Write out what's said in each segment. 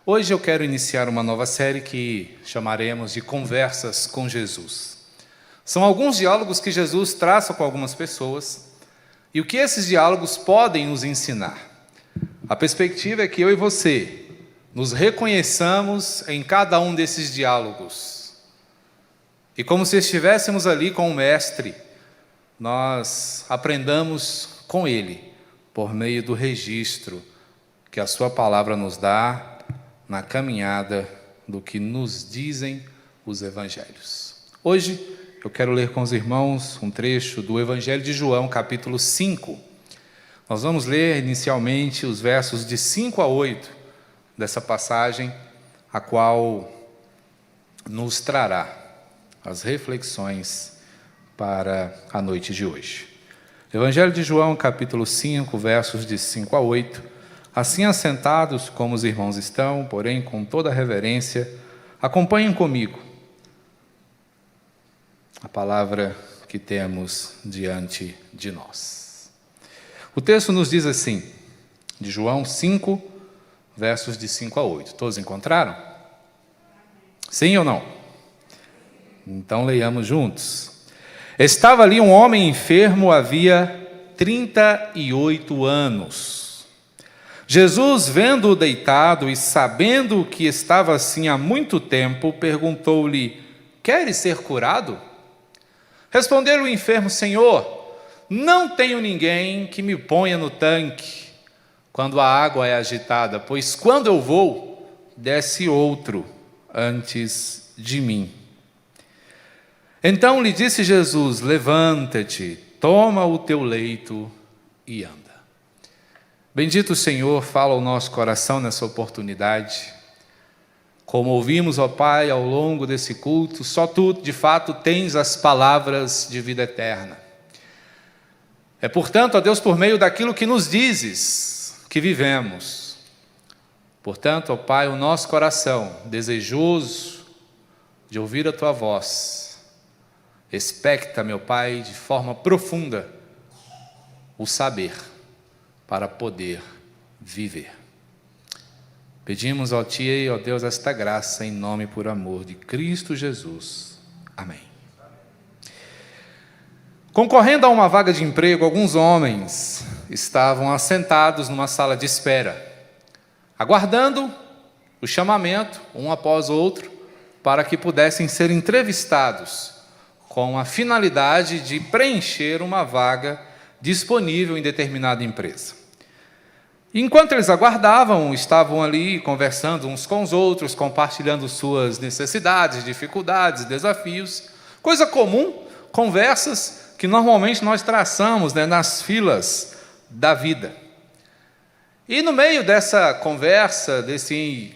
Hoje eu quero iniciar uma nova série que chamaremos de Conversas com Jesus. São alguns diálogos que Jesus traça com algumas pessoas e o que esses diálogos podem nos ensinar. A perspectiva é que eu e você nos reconheçamos em cada um desses diálogos. E como se estivéssemos ali com o Mestre, nós aprendamos com Ele, por meio do registro que a Sua palavra nos dá na caminhada do que nos dizem os Evangelhos. Hoje eu quero ler com os irmãos um trecho do Evangelho de João, capítulo 5. Nós vamos ler inicialmente os versos de 5 a 8 dessa passagem, a qual nos trará as reflexões para a noite de hoje. Evangelho de João, capítulo 5, versos de 5 a 8. Assim assentados como os irmãos estão, porém com toda a reverência, acompanhem comigo a palavra que temos diante de nós. O texto nos diz assim, de João 5, versos de 5 a 8. Todos encontraram? Sim ou não? Então leiamos juntos. Estava ali um homem enfermo havia 38 anos. Jesus, vendo-o deitado e sabendo que estava assim há muito tempo, perguntou-lhe: queres ser curado? Respondeu-lhe o enfermo: Senhor, não tenho ninguém que me ponha no tanque quando a água é agitada, pois quando eu vou, desce outro antes de mim. Então lhe disse Jesus: levanta-te, toma o teu leito e anda. Bendito o Senhor, fala ao nosso coração nessa oportunidade. Como ouvimos, ó Pai, ao longo desse culto, só Tu, de fato, tens as palavras de vida eterna. É, portanto, ó Deus, por meio daquilo que nos dizes, que vivemos. Portanto, ó Pai, o nosso coração, desejoso de ouvir a Tua voz, expecta, meu Pai, de forma profunda, o saber para poder viver. Pedimos ao Ti, ó Deus, esta graça em nome e por amor de Cristo Jesus. Amém. Concorrendo a uma vaga de emprego, alguns homens estavam assentados numa sala de espera, aguardando o chamamento, um após o outro, para que pudessem ser entrevistados, com a finalidade de preencher uma vaga disponível em determinada empresa. Enquanto eles aguardavam, estavam ali conversando uns com os outros, compartilhando suas necessidades, dificuldades, desafios, coisa comum, conversas que normalmente nós traçamos, nas filas da vida. E no meio dessa conversa, desse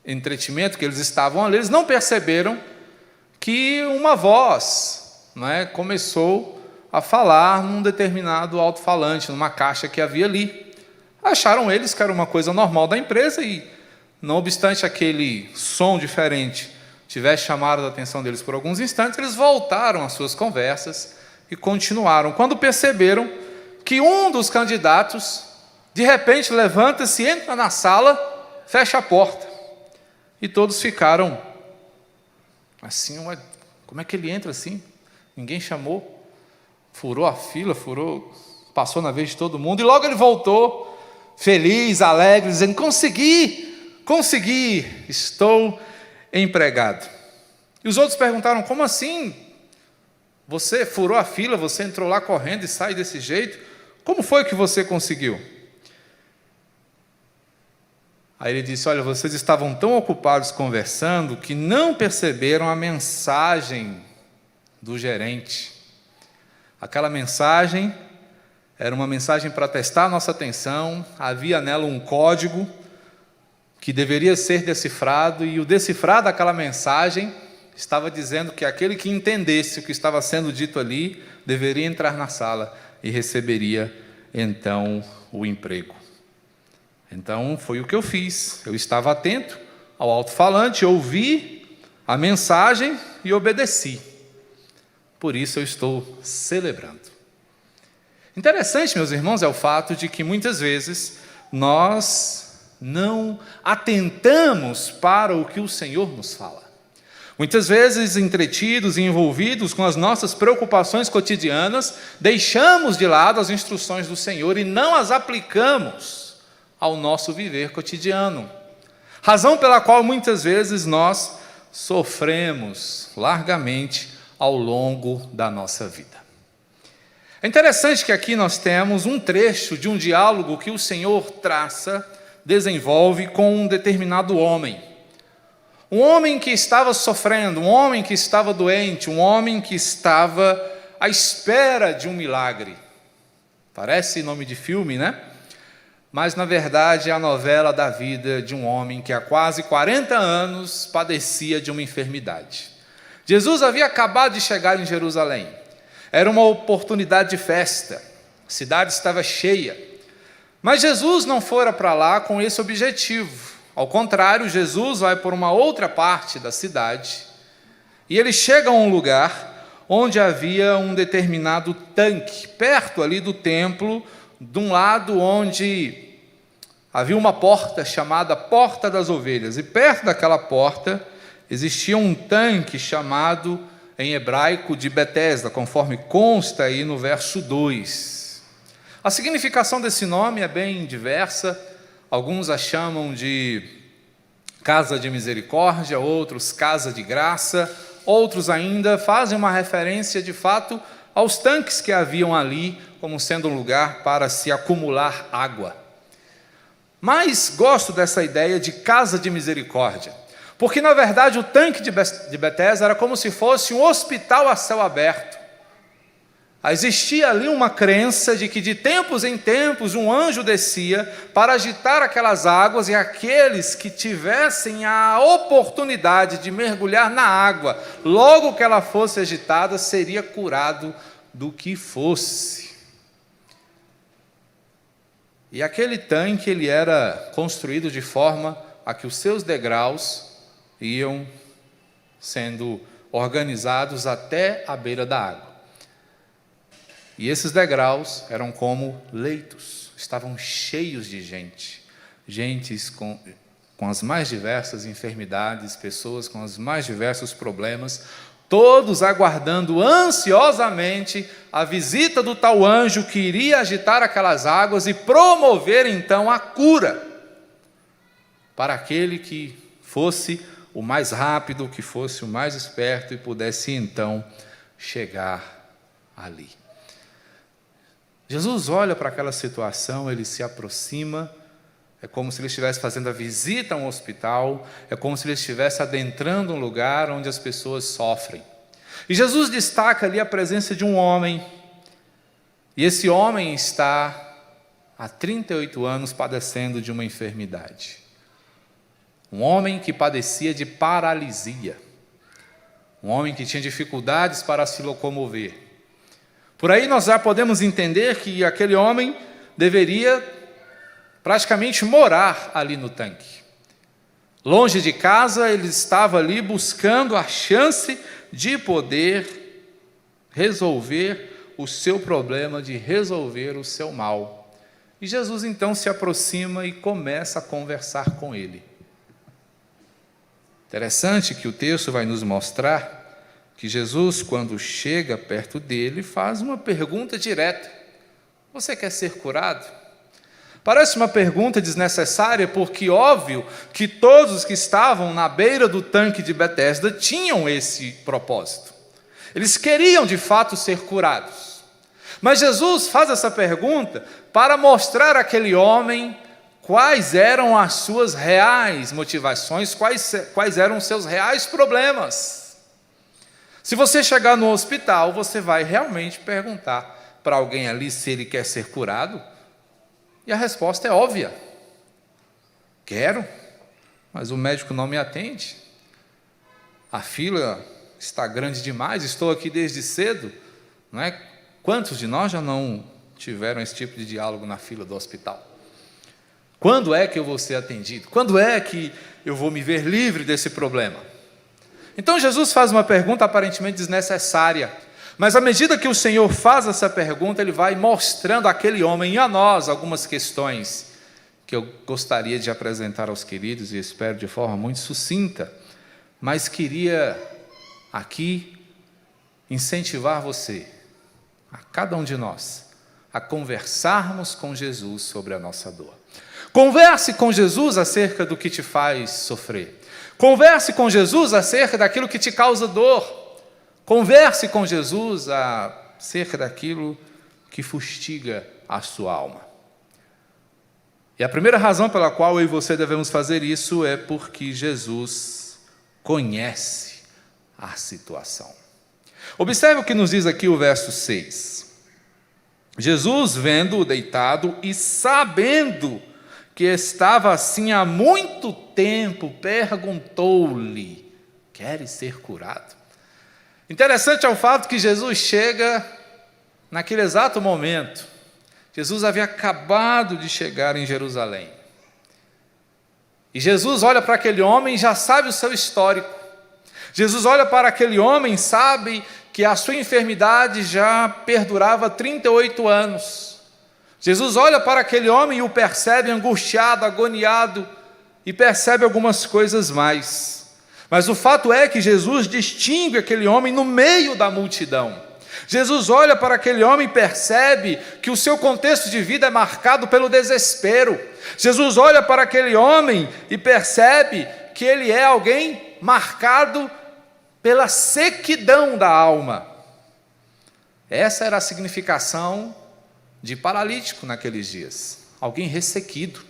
entretenimento que eles estavam ali, eles não perceberam que uma voz, começou a falar num determinado alto-falante, numa caixa que havia ali. Acharam eles que era uma coisa normal da empresa e, não obstante aquele som diferente tivesse chamado a atenção deles por alguns instantes, eles voltaram às suas conversas e continuaram. Quando perceberam que um dos candidatos, de repente, levanta-se, entra na sala, fecha a porta. E todos ficaram assim, como é que ele entra assim? Ninguém chamou, furou a fila, passou na vez de todo mundo, e logo ele voltou, feliz, alegre, dizendo: consegui, estou empregado. E os outros perguntaram: como assim? Você furou a fila, você entrou lá correndo e sai desse jeito? Como foi que você conseguiu? Aí ele disse: olha, vocês estavam tão ocupados conversando que não perceberam a mensagem do gerente. Aquela mensagem era uma mensagem para testar a nossa atenção, havia nela um código que deveria ser decifrado, e o decifrar daquela mensagem estava dizendo que aquele que entendesse o que estava sendo dito ali deveria entrar na sala e receberia então o emprego. Então foi o que eu fiz. Eu estava atento ao alto-falante, ouvi a mensagem e obedeci. Por isso eu estou celebrando. Interessante, meus irmãos, é o fato de que muitas vezes nós não atentamos para o que o Senhor nos fala. Muitas vezes, entretidos e envolvidos com as nossas preocupações cotidianas, deixamos de lado as instruções do Senhor e não as aplicamos ao nosso viver cotidiano. Razão pela qual muitas vezes nós sofremos largamente ao longo da nossa vida. É interessante que aqui nós temos um trecho de um diálogo que o Senhor desenvolve com um determinado homem. Um homem que estava sofrendo, um homem que estava doente, um homem que estava à espera de um milagre. Parece nome de filme, né? Mas, na verdade, é a novela da vida de um homem que há quase 40 anos padecia de uma enfermidade. Jesus havia acabado de chegar em Jerusalém. Era uma oportunidade de festa. A cidade estava cheia. Mas Jesus não fora para lá com esse objetivo. Ao contrário, Jesus vai por uma outra parte da cidade e ele chega a um lugar onde havia um determinado tanque, perto ali do templo, de um lado onde havia uma porta chamada Porta das Ovelhas, e perto daquela porta existia um tanque chamado, em hebraico, de Betesda, conforme consta aí no verso 2. A significação desse nome é bem diversa. Alguns a chamam de casa de misericórdia, outros casa de graça, outros ainda fazem uma referência de fato aos tanques que haviam ali, como sendo um lugar para se acumular água. Mas gosto dessa ideia de casa de misericórdia, porque na verdade o tanque de Betesda era como se fosse um hospital a céu aberto. Existia ali uma crença de que de tempos em tempos um anjo descia para agitar aquelas águas e aqueles que tivessem a oportunidade de mergulhar na água, logo que ela fosse agitada, seria curado do que fosse. E aquele tanque ele era construído de forma a que os seus degraus iam sendo organizados até a beira da água. E esses degraus eram como leitos, estavam cheios de gentes com as mais diversas enfermidades, pessoas com os mais diversos problemas, todos aguardando ansiosamente a visita do tal anjo que iria agitar aquelas águas e promover então a cura para aquele que fosse o mais rápido, que fosse o mais esperto e pudesse então chegar ali. Jesus olha para aquela situação, ele se aproxima, é como se ele estivesse fazendo a visita a um hospital, é como se ele estivesse adentrando um lugar onde as pessoas sofrem. E Jesus destaca ali a presença de um homem, e esse homem está há 38 anos padecendo de uma enfermidade. Um homem que padecia de paralisia, um homem que tinha dificuldades para se locomover. Por aí nós já podemos entender que aquele homem deveria praticamente morar ali no tanque. Longe de casa, ele estava ali buscando a chance de poder resolver o seu problema, de resolver o seu mal. E Jesus então se aproxima e começa a conversar com ele. Interessante que o texto vai nos mostrar que Jesus, quando chega perto dele, faz uma pergunta direta: você quer ser curado? Parece uma pergunta desnecessária, porque óbvio que todos os que estavam na beira do tanque de Betesda tinham esse propósito. Eles queriam de fato ser curados. Mas Jesus faz essa pergunta para mostrar àquele homem quais eram as suas reais motivações, quais eram os seus reais problemas. Se você chegar no hospital, você vai realmente perguntar para alguém ali se ele quer ser curado? E a resposta é óbvia. Quero, mas o médico não me atende. A fila está grande demais, estou aqui desde cedo. Não é? Quantos de nós já não tiveram esse tipo de diálogo na fila do hospital? Quando é que eu vou ser atendido? Quando é que eu vou me ver livre desse problema? Então Jesus faz uma pergunta aparentemente desnecessária, mas à medida que o Senhor faz essa pergunta, ele vai mostrando àquele homem e a nós algumas questões que eu gostaria de apresentar aos queridos, e espero de forma muito sucinta, mas queria aqui incentivar você, a cada um de nós, a conversarmos com Jesus sobre a nossa dor. Converse com Jesus acerca do que te faz sofrer. Converse com Jesus acerca daquilo que te causa dor. Converse com Jesus acerca daquilo que fustiga a sua alma. E a primeira razão pela qual eu e você devemos fazer isso é porque Jesus conhece a situação. Observe o que nos diz aqui o verso 6. Jesus, vendo-o deitado e sabendo que estava assim há muito tempo, perguntou-lhe: queres ser curado? Interessante é o fato que Jesus chega naquele exato momento. Jesus havia acabado de chegar em Jerusalém. E Jesus olha para aquele homem e já sabe o seu histórico. Jesus olha para aquele homem e sabe que a sua enfermidade já perdurava 38 anos. Jesus olha para aquele homem e o percebe angustiado, agoniado, e percebe algumas coisas mais. Mas o fato é que Jesus distingue aquele homem no meio da multidão. Jesus olha para aquele homem e percebe que o seu contexto de vida é marcado pelo desespero. Jesus olha para aquele homem e percebe que ele é alguém marcado pela sequidão da alma. Essa era a significação de paralítico naqueles dias. Alguém ressequido.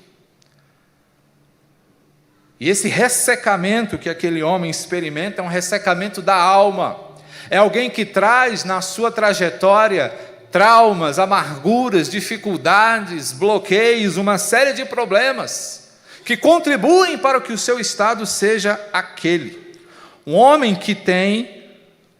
E esse ressecamento que aquele homem experimenta é um ressecamento da alma. É alguém que traz na sua trajetória traumas, amarguras, dificuldades, bloqueios, uma série de problemas que contribuem para que o seu estado seja aquele. Um homem que tem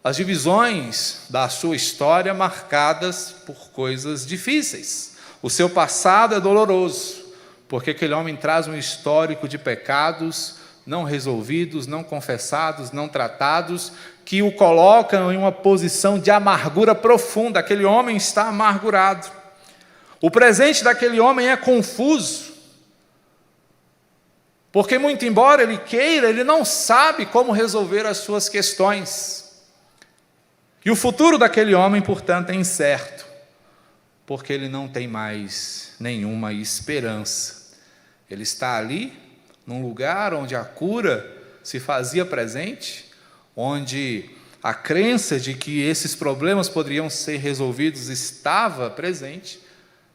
as divisões da sua história marcadas por coisas difíceis. O seu passado é doloroso, porque aquele homem traz um histórico de pecados não resolvidos, não confessados, não tratados, que o colocam em uma posição de amargura profunda. Aquele homem está amargurado. O presente daquele homem é confuso, porque muito embora ele queira, ele não sabe como resolver as suas questões. E o futuro daquele homem, portanto, é incerto, porque ele não tem mais nenhuma esperança. Ele está ali, num lugar onde a cura se fazia presente, onde a crença de que esses problemas poderiam ser resolvidos estava presente,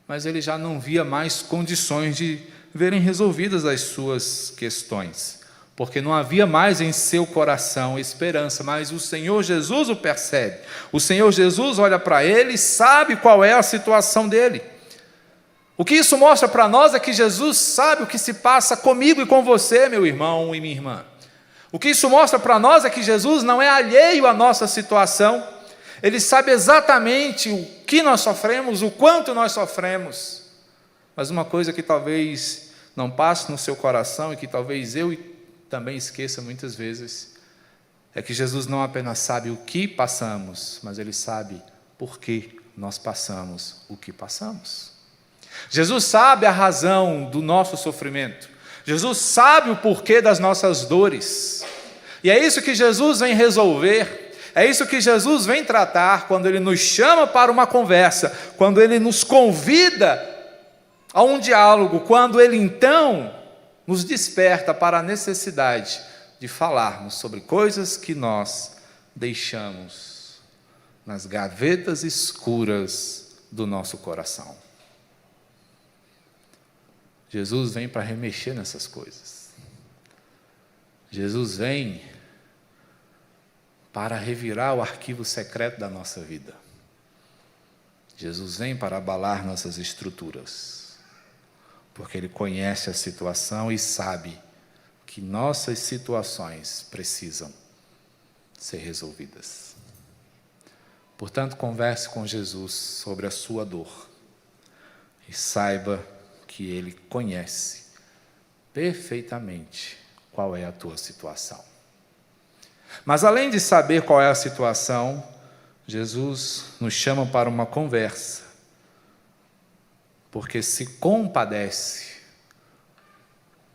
mas ele já não via mais condições de verem resolvidas as suas questões, porque não havia mais em seu coração esperança. Mas o Senhor Jesus o percebe. O Senhor Jesus olha para ele e sabe qual é a situação dele. O que isso mostra para nós é que Jesus sabe o que se passa comigo e com você, meu irmão e minha irmã. O que isso mostra para nós é que Jesus não é alheio à nossa situação. Ele sabe exatamente o que nós sofremos, o quanto nós sofremos. Mas uma coisa que talvez não passe no seu coração e que talvez eu também esqueça muitas vezes, é que Jesus não apenas sabe o que passamos, mas Ele sabe por que nós passamos o que passamos. Jesus sabe a razão do nosso sofrimento. Jesus sabe o porquê das nossas dores. E é isso que Jesus vem resolver. É isso que Jesus vem tratar quando Ele nos chama para uma conversa, quando Ele nos convida a um diálogo, quando Ele então nos desperta para a necessidade de falarmos sobre coisas que nós deixamos nas gavetas escuras do nosso coração. Jesus vem para remexer nessas coisas. Jesus vem para revirar o arquivo secreto da nossa vida. Jesus vem para abalar nossas estruturas, porque Ele conhece a situação e sabe que nossas situações precisam ser resolvidas. Portanto, converse com Jesus sobre a sua dor e saiba que Ele conhece perfeitamente qual é a tua situação. Mas além de saber qual é a situação, Jesus nos chama para uma conversa, porque se compadece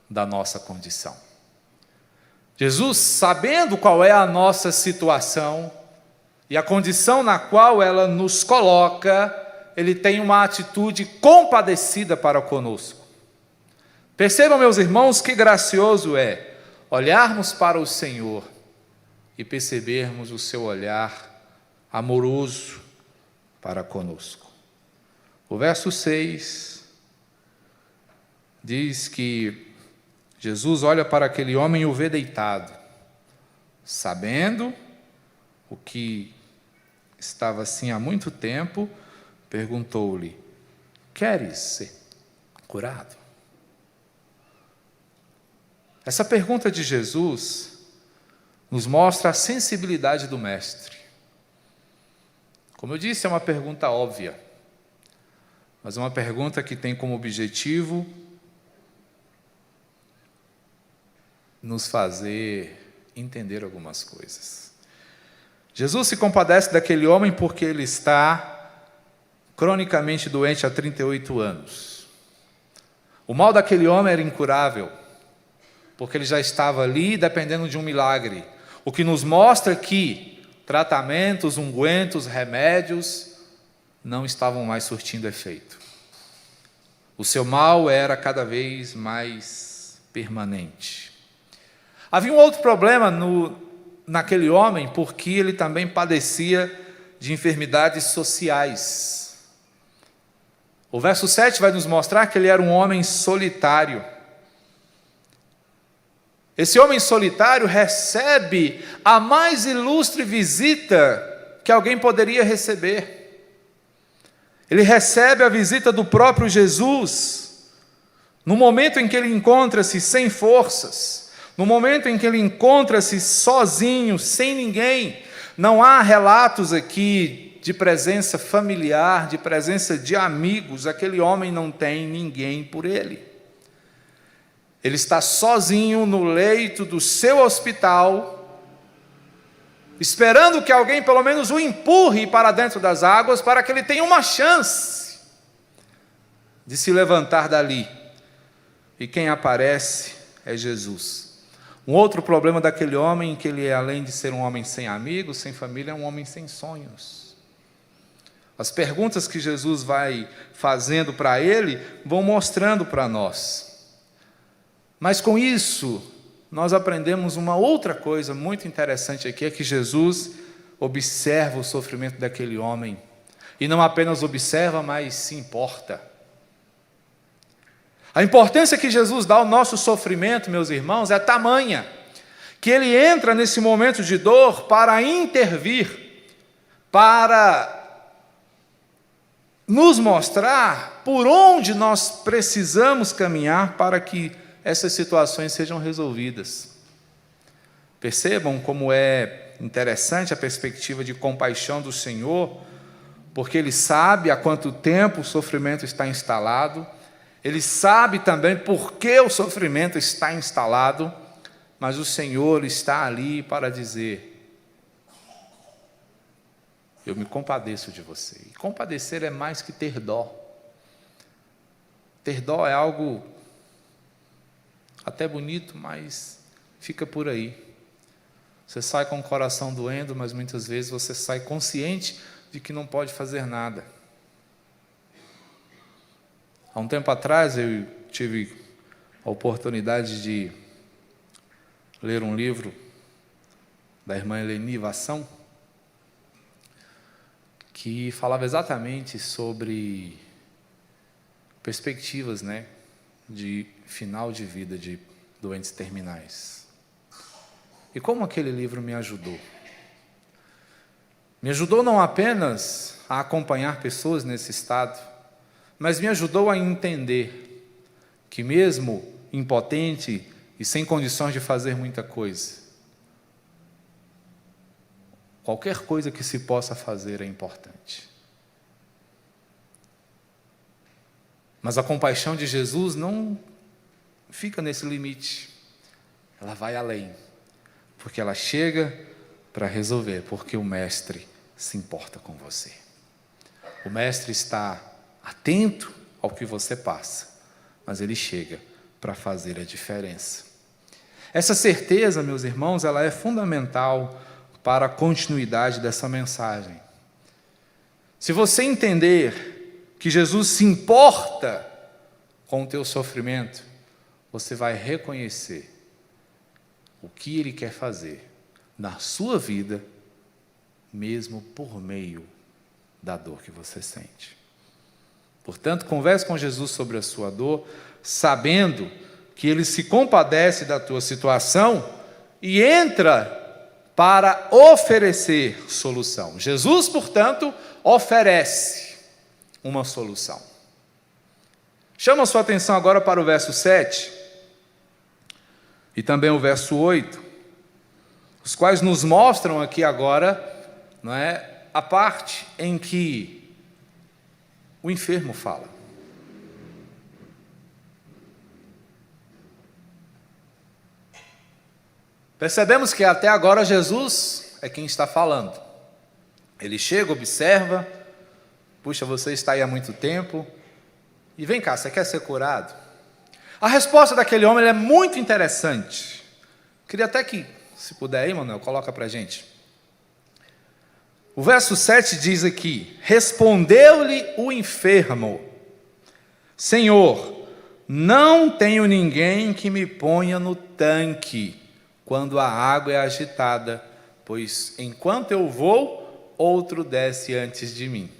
da nossa condição. Jesus, sabendo qual é a nossa situação e a condição na qual ela nos coloca, ele tem uma atitude compadecida para conosco. Percebam, meus irmãos, que gracioso é olharmos para o Senhor e percebermos o seu olhar amoroso para conosco. O verso 6 diz que Jesus olha para aquele homem e o vê deitado, sabendo o que estava assim há muito tempo, perguntou-lhe: queres ser curado? Essa pergunta de Jesus nos mostra a sensibilidade do Mestre. Como eu disse, é uma pergunta óbvia, mas é uma pergunta que tem como objetivo nos fazer entender algumas coisas. Jesus se compadece daquele homem porque ele está cronicamente doente há 38 anos. O mal daquele homem era incurável, porque ele já estava ali dependendo de um milagre, o que nos mostra que tratamentos, ungüentos, remédios não estavam mais surtindo efeito. O seu mal era cada vez mais permanente. Havia um outro problema naquele homem, porque ele também padecia de enfermidades sociais. O verso 7 vai nos mostrar que ele era um homem solitário. Esse homem solitário recebe a mais ilustre visita que alguém poderia receber. Ele recebe a visita do próprio Jesus, no momento em que ele encontra-se sem forças, no momento em que ele encontra-se sozinho, sem ninguém. Não há relatos aqui de presença familiar, de presença de amigos. Aquele homem não tem ninguém por ele. Ele está sozinho no leito do seu hospital, esperando que alguém pelo menos o empurre para dentro das águas, para que ele tenha uma chance de se levantar dali. E quem aparece é Jesus. Um outro problema daquele homem, que ele, além de ser um homem sem amigos, sem família, é um homem sem sonhos. As perguntas que Jesus vai fazendo para ele vão mostrando para nós. Mas com isso, nós aprendemos uma outra coisa muito interessante aqui, é que Jesus observa o sofrimento daquele homem, e não apenas observa, mas se importa. A importância que Jesus dá ao nosso sofrimento, meus irmãos, é tamanha, que ele entra nesse momento de dor para intervir, para nos mostrar por onde nós precisamos caminhar para que essas situações sejam resolvidas. Percebam como é interessante a perspectiva de compaixão do Senhor, porque Ele sabe há quanto tempo o sofrimento está instalado, Ele sabe também por que o sofrimento está instalado, mas o Senhor está ali para dizer: eu me compadeço de você. E compadecer é mais que ter dó. Ter dó é algo até bonito, mas fica por aí. Você sai com o coração doendo, mas muitas vezes você sai consciente de que não pode fazer nada. Há um tempo atrás eu tive a oportunidade de ler um livro da irmã Eleni Vassão, que falava exatamente sobre perspectivas, de final de vida de doentes terminais. E como aquele livro me ajudou? Me ajudou não apenas a acompanhar pessoas nesse estado, mas me ajudou a entender que mesmo impotente e sem condições de fazer muita coisa, qualquer coisa que se possa fazer é importante. Mas a compaixão de Jesus não fica nesse limite. Ela vai além, porque ela chega para resolver, porque o Mestre se importa com você. O Mestre está atento ao que você passa, mas ele chega para fazer a diferença. Essa certeza, meus irmãos, ela é fundamental para a continuidade dessa mensagem. Se você entender que Jesus se importa com o teu sofrimento, você vai reconhecer o que Ele quer fazer na sua vida, mesmo por meio da dor que você sente. Portanto, converse com Jesus sobre a sua dor, sabendo que Ele se compadece da tua situação e entra para oferecer solução. Jesus, portanto, oferece uma solução. Chama a sua atenção agora para o verso 7 e também o verso 8, os quais nos mostram aqui agora, não é, a parte em que o enfermo fala. Percebemos que até agora Jesus é quem está falando. Ele chega, observa, puxa, você está aí há muito tempo, e vem cá, você quer ser curado? A resposta daquele homem é muito interessante. Queria até que, se puder aí, Manuel, coloca para a gente. O verso 7 diz aqui: respondeu-lhe o enfermo: Senhor, não tenho ninguém que me ponha no tanque quando a água é agitada, pois enquanto eu vou, outro desce antes de mim.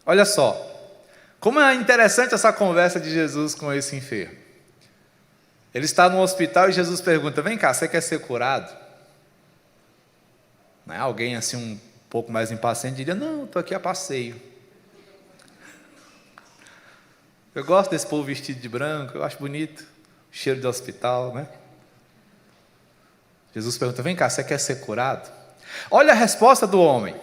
Olha só, como é interessante essa conversa de Jesus com esse enfermo. Ele está no hospital e Jesus pergunta: vem cá, você quer ser curado? Não é? Alguém assim um pouco mais impaciente diria: não, estou aqui a passeio. Eu gosto desse povo vestido de branco, eu acho bonito, cheiro de hospital, né? Jesus pergunta: vem cá, você quer ser curado? Olha a resposta do homem.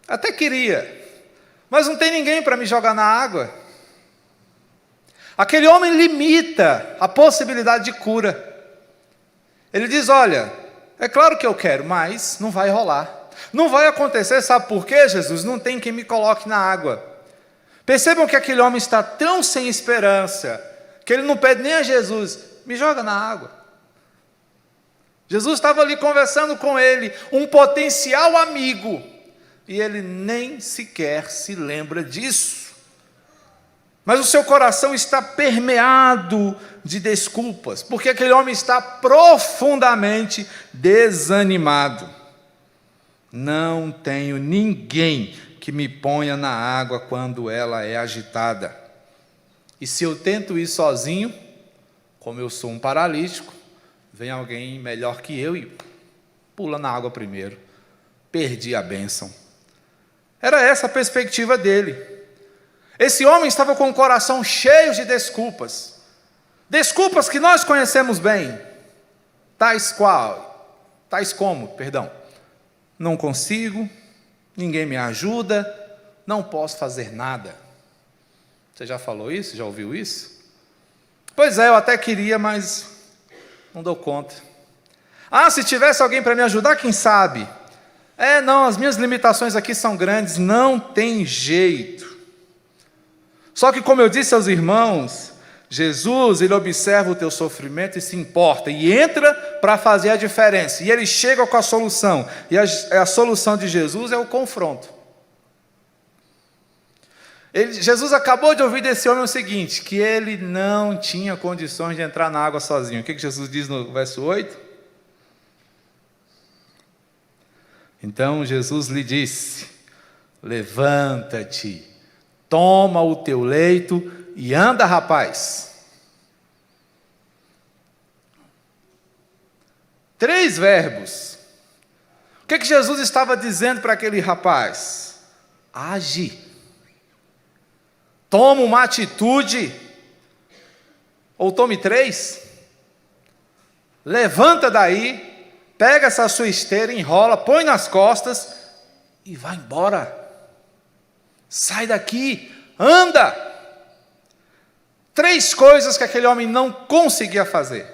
Até queria, mas não tem ninguém para me jogar na água. Aquele homem limita a possibilidade de cura. Ele diz: olha, é claro que eu quero, mas não vai rolar. Não vai acontecer, sabe por quê, Jesus? Não tem quem me coloque na água. Percebam que aquele homem está tão sem esperança, que ele não pede nem a Jesus: me joga na água. Jesus estava ali conversando com ele, um potencial amigo, e ele nem sequer se lembra disso. Mas o seu coração está permeado de desculpas, porque aquele homem está profundamente desanimado. Não tenho ninguém que me ponha na água quando ela é agitada. E se eu tento ir sozinho, como eu sou um paralítico, vem alguém melhor que eu e pula na água primeiro. Perdi a bênção. Era essa a perspectiva dele. Esse homem estava com o coração cheio de desculpas. Desculpas que nós conhecemos bem. Tais como, não consigo, ninguém me ajuda, não posso fazer nada. Você já falou isso? Já ouviu isso? Pois é, eu até queria, mas não dou conta. Se tivesse alguém para me ajudar, quem sabe? Não, as minhas limitações aqui são grandes, não tem jeito. Só que, como eu disse aos irmãos, Jesus, Ele observa o teu sofrimento e se importa, e entra para fazer a diferença, e Ele chega com a solução, e a solução de Jesus é o confronto. Jesus acabou de ouvir desse homem o seguinte, que ele não tinha condições de entrar na água sozinho. O que Jesus diz no verso 8? Então Jesus lhe disse: levanta-te, toma o teu leito e anda, rapaz. 3 verbos. O que Jesus estava dizendo para aquele rapaz? Age. Toma uma atitude. Ou tome 3. Levanta daí. Pega essa sua esteira, enrola, põe nas costas e vai embora. Sai daqui, anda. 3 coisas que aquele homem não conseguia fazer.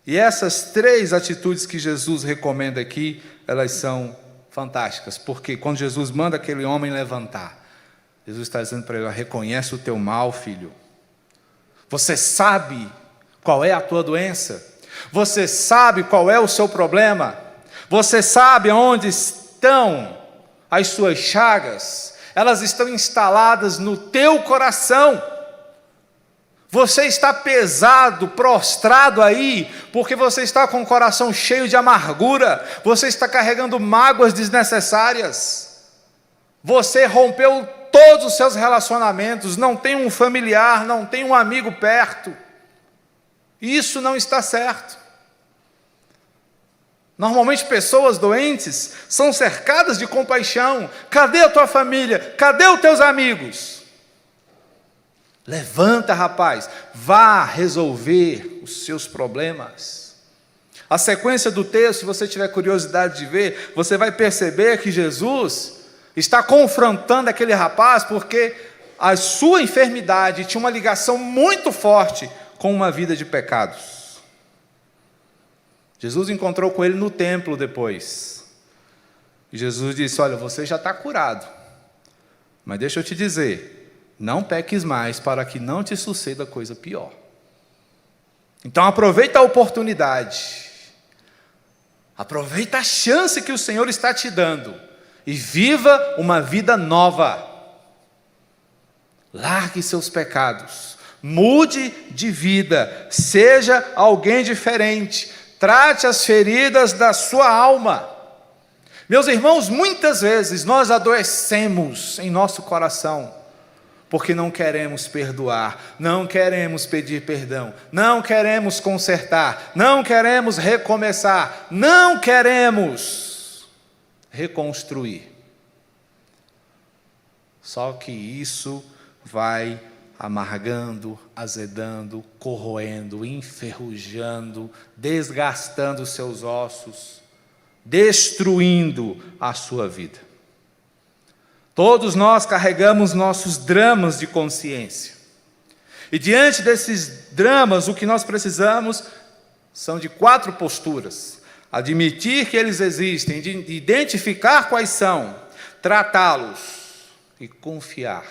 E essas 3 atitudes que Jesus recomenda aqui, elas são fantásticas, porque quando Jesus manda aquele homem levantar, Jesus está dizendo para ele: reconhece o teu mal, filho. Você sabe qual é a tua doença? Você sabe qual é o seu problema? Você sabe onde estão as suas chagas? Elas estão instaladas no teu coração. Você está pesado, prostrado aí, porque você está com o coração cheio de amargura, você está carregando mágoas desnecessárias, você rompeu todos os seus relacionamentos, não tem um familiar, não tem um amigo perto. Isso não está certo. Normalmente pessoas doentes são cercadas de compaixão. Cadê a tua família? Cadê os teus amigos? Levanta, rapaz, vá resolver os seus problemas. A sequência do texto, se você tiver curiosidade de ver, você vai perceber que Jesus está confrontando aquele rapaz porque a sua enfermidade tinha uma ligação muito forte com uma vida de pecados. Jesus encontrou com ele no templo depois. E Jesus disse: olha, você já está curado, mas deixa eu te dizer, não peques mais para que não te suceda coisa pior. Então aproveita a oportunidade, aproveita a chance que o Senhor está te dando e viva uma vida nova. Largue seus pecados, mude de vida, seja alguém diferente, trate as feridas da sua alma. Meus irmãos, muitas vezes nós adoecemos em nosso coração, porque não queremos perdoar, não queremos pedir perdão, não queremos consertar, não queremos recomeçar, não queremos reconstruir. Só que isso vai amargando, azedando, corroendo, enferrujando, desgastando os seus ossos, destruindo a sua vida. Todos nós carregamos nossos dramas de consciência. E diante desses dramas, o que nós precisamos são de 4 posturas: admitir que eles existem, de identificar quais são, tratá-los e confiar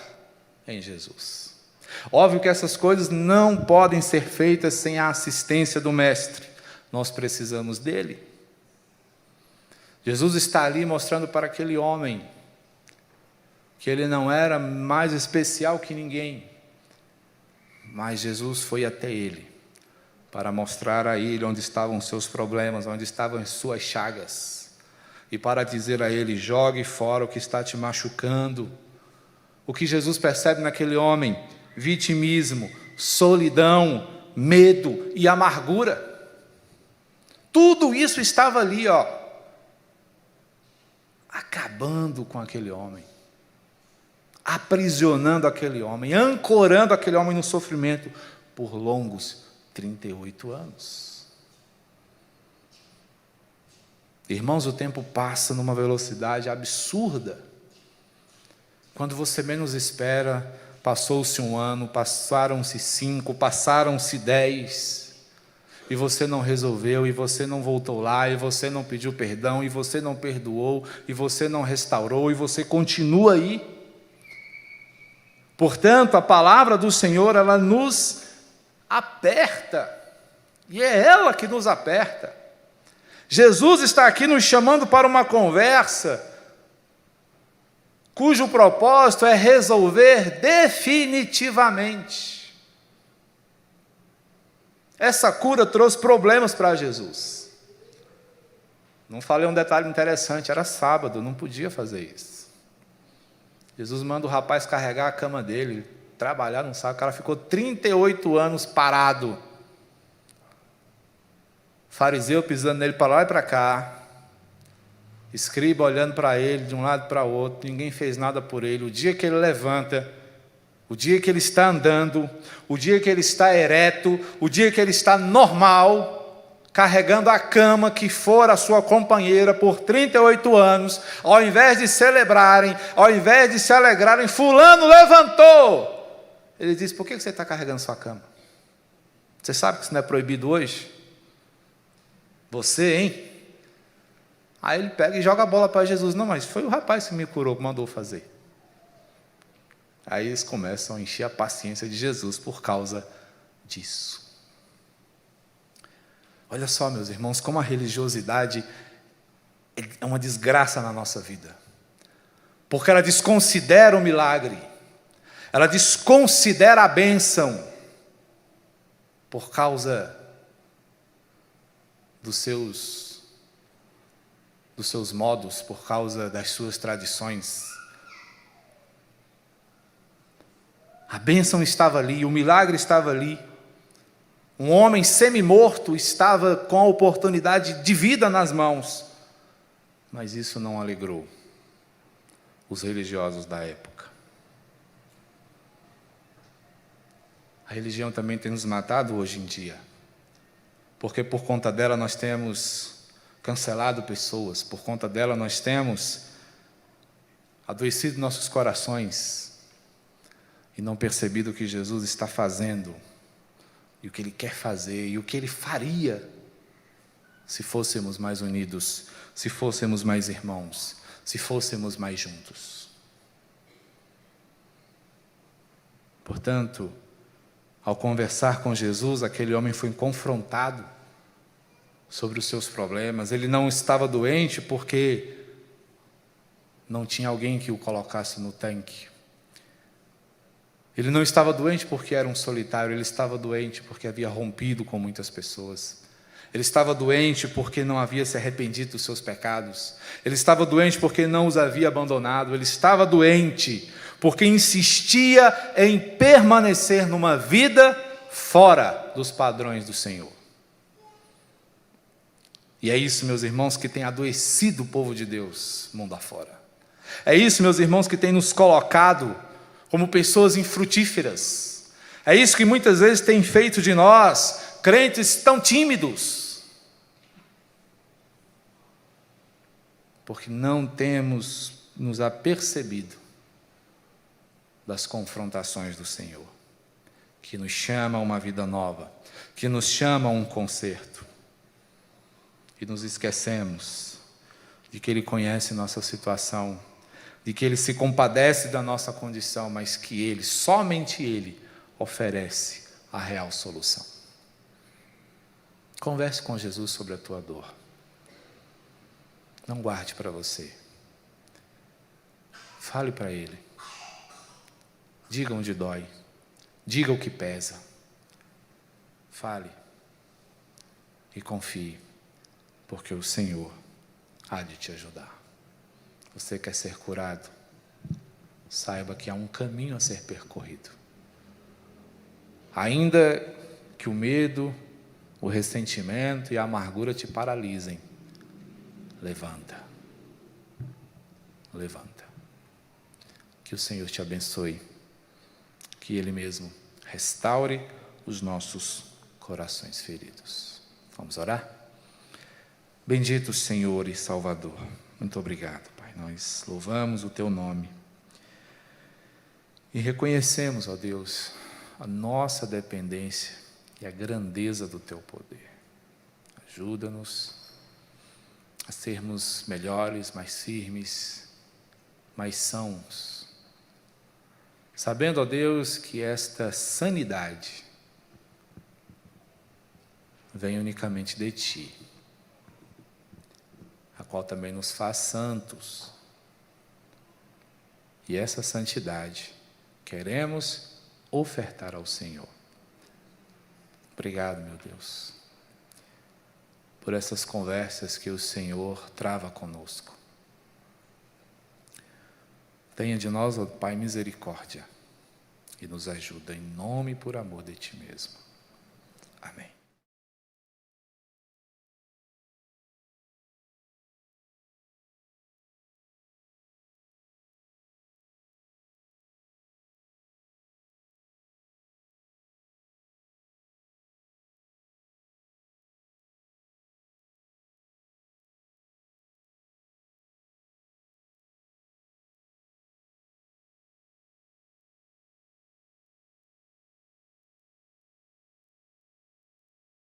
em Jesus. Óbvio que essas coisas não podem ser feitas sem a assistência do Mestre. Nós precisamos dele. Jesus está ali mostrando para aquele homem que ele não era mais especial que ninguém, mas Jesus foi até ele para mostrar a ele onde estavam os seus problemas, onde estavam as suas chagas, e para dizer a ele: jogue fora o que está te machucando. O que Jesus percebe naquele homem? Vitimismo, solidão, medo e amargura. Tudo isso estava ali, acabando com aquele homem, aprisionando aquele homem, ancorando aquele homem no sofrimento por longos 38 anos. Irmãos, o tempo passa numa velocidade absurda. Quando você menos espera, passou-se 1 ano, passaram-se 5, passaram-se 10, e você não resolveu, e você não voltou lá, e você não pediu perdão, e você não perdoou, e você não restaurou, e você continua aí. Portanto, a palavra do Senhor, ela nos aperta, e é ela que nos aperta. Jesus está aqui nos chamando para uma conversa cujo propósito é resolver definitivamente. Essa cura trouxe problemas para Jesus. Não falei um detalhe interessante, era sábado, não podia fazer isso. Jesus manda o rapaz carregar a cama dele, trabalhar no sábado, o cara ficou 38 anos parado. Fariseu pisando nele para lá e para cá, escriba olhando para ele de um lado para o outro, ninguém fez nada por ele. O dia que ele levanta, o dia que ele está andando, o dia que ele está ereto, o dia que ele está normal, carregando a cama que fora a sua companheira por 38 anos, ao invés de celebrarem, ao invés de se alegrarem, fulano levantou. Ele diz: por que você está carregando sua cama? Você sabe que isso não é proibido hoje? Você, hein? Aí ele pega e joga a bola para Jesus: não, mas foi o rapaz que me curou, que mandou fazer. Aí eles começam a encher a paciência de Jesus por causa disso. Olha só, meus irmãos, como a religiosidade é uma desgraça na nossa vida. Porque ela desconsidera o milagre. Ela desconsidera a bênção. Por causa dos seus modos, por causa das suas tradições. A bênção estava ali, o milagre estava ali. Um homem semi-morto estava com a oportunidade de vida nas mãos. Mas isso não alegrou os religiosos da época. A religião também tem nos matado hoje em dia. Porque por conta dela nós temos cancelado pessoas, por conta dela nós temos adoecido nossos corações e não percebido o que Jesus está fazendo, e o que Ele quer fazer, e o que Ele faria se fôssemos mais unidos, se fôssemos mais irmãos, se fôssemos mais juntos. Portanto, ao conversar com Jesus, aquele homem foi confrontado sobre os seus problemas. Ele não estava doente porque não tinha alguém que o colocasse no tanque. Ele não estava doente porque era um solitário, ele estava doente porque havia rompido com muitas pessoas. Ele estava doente porque não havia se arrependido dos seus pecados. Ele estava doente porque não os havia abandonado. Ele estava doente porque insistia em permanecer numa vida fora dos padrões do Senhor. E é isso, meus irmãos, que tem adoecido o povo de Deus, mundo afora. É isso, meus irmãos, que tem nos colocado como pessoas infrutíferas. É isso que muitas vezes tem feito de nós crentes tão tímidos. Porque não temos nos apercebido das confrontações do Senhor, que nos chama a uma vida nova, que nos chama a um conserto. E nos esquecemos de que Ele conhece nossa situação, de que Ele se compadece da nossa condição, mas que Ele, somente Ele, oferece a real solução. Converse com Jesus sobre a tua dor. Não guarde para você. Fale para Ele. Diga onde dói. Diga o que pesa. Fale. E confie, porque o Senhor há de te ajudar. Você quer ser curado? Saiba que há um caminho a ser percorrido. Ainda que o medo, o ressentimento e a amargura te paralisem, levanta. Levanta. Que o Senhor te abençoe. Que Ele mesmo restaure os nossos corações feridos. Vamos orar? Bendito Senhor e Salvador. Muito obrigado, Pai. Nós louvamos o Teu nome. E reconhecemos, ó Deus, a nossa dependência e a grandeza do Teu poder. Ajuda-nos a sermos melhores, mais firmes, mais sãos. Sabendo, ó Deus, que esta sanidade vem unicamente de Ti, a qual também nos faz santos. E essa santidade queremos ofertar ao Senhor. Obrigado, meu Deus, por essas conversas que o Senhor trava conosco. Tenha de nós, ó Pai, misericórdia e nos ajuda em nome e por amor de Ti mesmo. Amém.